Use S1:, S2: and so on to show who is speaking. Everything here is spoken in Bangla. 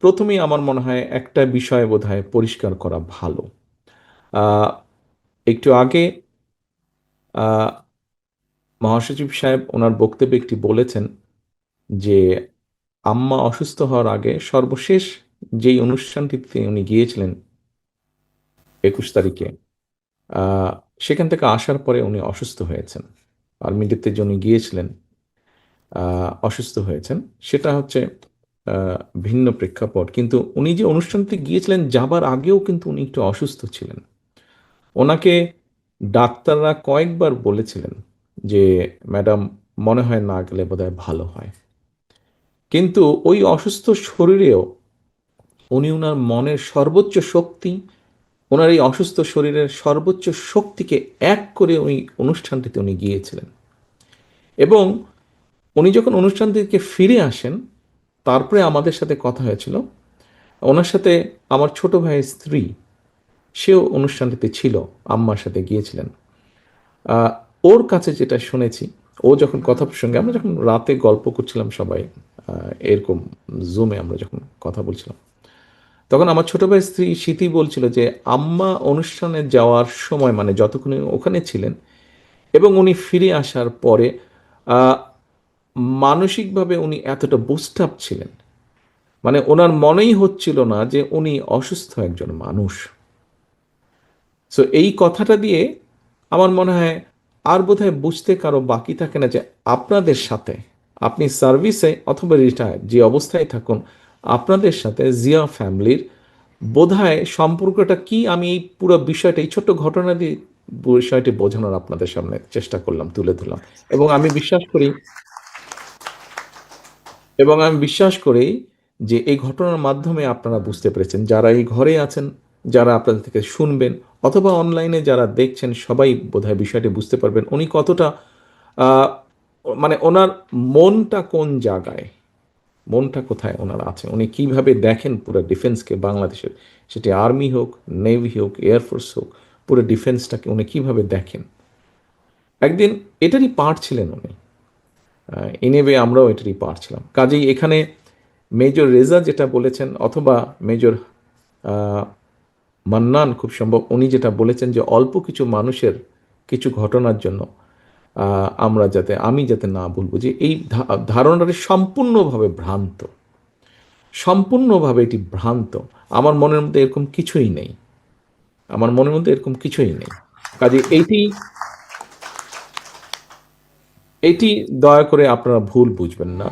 S1: প্রথমেই আমার মনে হয় একটা বিষয় বোধহয় পরিষ্কার করা ভালো। আহ, একটু আগে আহ, মহাসচিব সাহেব ওনার বক্তব্যে একটি বলেছেন যে আম্মা অসুস্থ হওয়ার আগে সর্বশেষ যেই অনুষ্ঠানটিতে উনি গিয়েছিলেন 21 তারিখে, আহ, সেখান থেকে আসার পরে উনি অসুস্থ হয়েছেন। আর্মিতে যে উনি গিয়েছিলেন, অসুস্থ হয়েছেন, সেটা হচ্ছে আহ, ভিন্ন প্রেক্ষাপট। কিন্তু উনি যে অনুষ্ঠানটি গিয়েছিলেন যাবার আগেও কিন্তু উনি একটু অসুস্থ ছিলেন। ওনাকে ডাক্তাররা কয়েকবার বলেছিলেন যে ম্যাডাম, মনে হয় না গেলে বোধহয় ভালো হয়। কিন্তু ওই অসুস্থ শরীরেও উনি ওনার মনের সর্বোচ্চ শক্তি, ওনার এই অসুস্থ শরীরের সর্বোচ্চ শক্তিকে এক করে ওই অনুষ্ঠানটিতে উনি গিয়েছিলেন। এবং উনি যখন অনুষ্ঠান থেকে ফিরে আসেন, তারপরে আমাদের সাথে কথা হয়েছিল। ওনার সাথে আমার ছোট ভাইয়ের স্ত্রী, সেও অনুষ্ঠানটিতে ছিল, আম্মার সাথে গিয়েছিলেন। আহ, ওর কাছে যেটা শুনেছি, ও যখন কথা প্রসঙ্গে আমরা যখন রাতে গল্প করছিলাম সবাই, এরকম জুমে আমরা যখন কথা বলছিলাম, তখন আমার ছোট ভাই স্ত্রী স্মৃতি বলছিল যে আম্মা অনুষ্ঠানে যাওয়ার সময়, মানে যতক্ষণ উনি ওখানে ছিলেন এবং উনি ফিরে আসার পরে, আহ, মানসিকভাবে উনি এতটা বুস্ট আপ ছিলেন, মানে ওনার মনেই হচ্ছিল না যে উনি অসুস্থ একজন মানুষ। সো এই কথাটা দিয়ে আমার মনে হয় আর বোধহয় বুঝতে কারো বাকি থাকে না যে আপনাদের সাথে, আপনি সার্ভিসে অথবা রিটায়ার্ড যে অবস্থায় থাকুন, আপনাদের সাথে জিয়া ফ্যামিলির বোধহয় সম্পর্কটা কি। আমি এই পুরো বিষয়টা, এই ছোট্ট ঘটনা দিয়ে বিষয়টি বোঝানোর আপনাদের সামনে চেষ্টা করলাম, তুলে ধরলাম। এবং আমি বিশ্বাস করি এবং আমি বিশ্বাস করি যে এই ঘটনার মাধ্যমে আপনারা বুঝতে পেরেছেন, যারা এই ঘরে আছেন, যারা আপনাদের থেকে শুনবেন, অথবা অনলাইনে যারা দেখছেন, সবাই বোধহয় বিষয়টি বুঝতে পারবেন উনি কতটা আহ, মানে ওনার মনটা কোন জায়গায়, মনটা কোথায় ওনার আছে, উনি কিভাবে দেখেন পুরো ডিফেন্সকে, বাংলাদেশের, সেটি আর্মি হোক, নেভি হোক, এয়ারফোর্স হোক, পুরো ডিফেন্সটাকে উনি কিভাবে দেখেন। একদিন এটারই পার্ট ছিলেন উনি। ইনেবে আমরাও এটারই পার্ট ছিলাম। কাজেই এখানে মেজর রেজা যেটা বলেছেন, অথবা মেজর আহ, মান্নান খুব সম্ভব উনি যেটা বলেছেন যে অল্প কিছু মানুষের কিছু ঘটনার জন্য আমি যাতে না বলবো, যে এই ধারণাটি সম্পূর্ণভাবে ভ্রান্ত, সম্পূর্ণভাবে এটি ভ্রান্ত। আমার মনের মধ্যে এরকম কিছুই নেই, আমার মনের মধ্যে এরকম কিছুই নেই। কাজে এইটি এইটি দয়া করে আপনারা ভুল বুঝবেন না।